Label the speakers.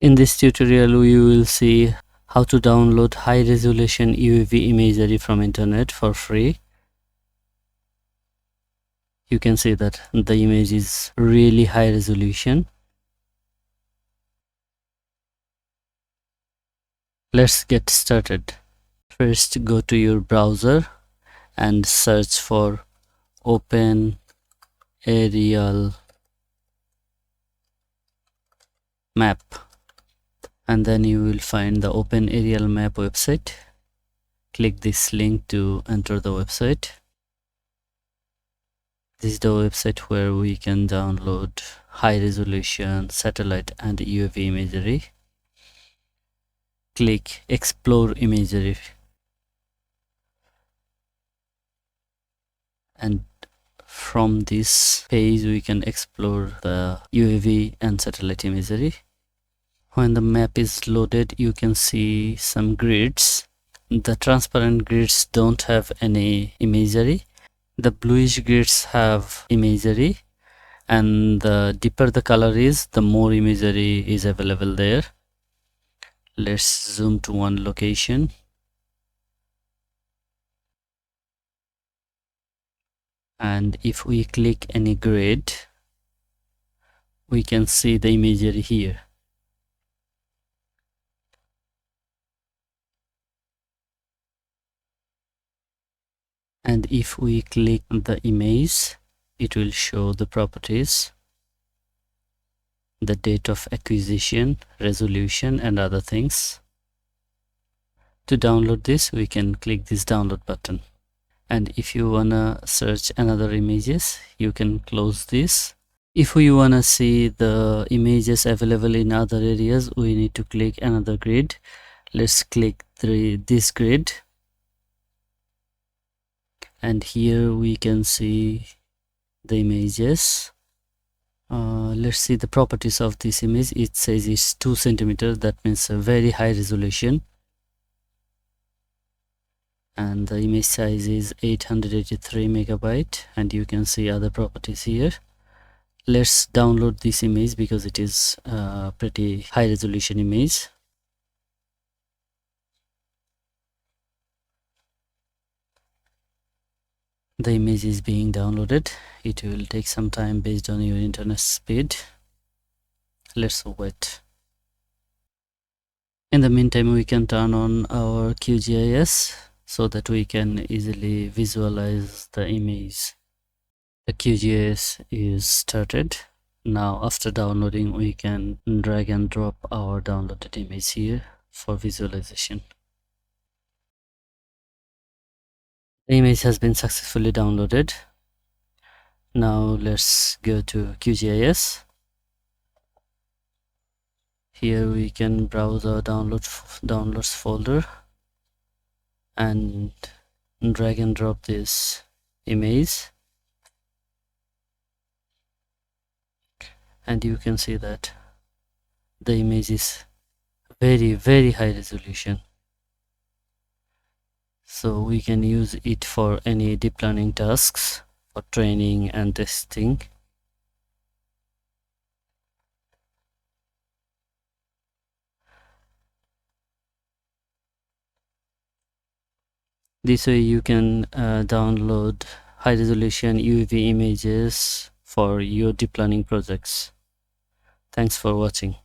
Speaker 1: In this tutorial, we will see how to download high-resolution UAV imagery from internet for free. You can see that the image is really high resolution. Let's get started. First, go to your browser and search for Open Aerial Map, and then you will find the Open Aerial Map website. Click this link to enter the website. This is the website where we can download high resolution satellite and UAV imagery. Click Explore Imagery, and from this page we can explore the UAV and satellite imagery. When the map is loaded, you can see some grids. The transparent grids don't have any imagery. The bluish grids have imagery, and the deeper the color is, the more imagery is available there. Let's zoom to one location. And if we click any grid, we can see the imagery here. And if we click the image, it will show the properties, the date of acquisition, resolution, and other things. To download this, we can click this download button. And if you wanna search another images, you can close this. If we wanna see the images available in other areas, we need to click another grid. Let's click this grid, and here we can see the images. Let's see the properties of this image. It says it's 2 centimeters, that means a very high resolution, and the image size is 883 megabyte, and you can see other properties here. Let's download this image because it is a pretty high resolution image. The image is being downloaded. It will take some time based on your internet speed. Let's wait. In the meantime, we can turn on our QGIS so that we can easily visualize the image. The QGIS is started. Now after downloading, we can drag and drop our downloaded image here for visualization. The image has been successfully downloaded. Now let's go to QGIS. Here we can browse our downloads folder and drag and drop this image, and you can see that the image is very high resolution. So we can use it for any deep learning tasks, for training and testing. This way you can download high resolution UAV images for your deep learning projects. Thanks for watching.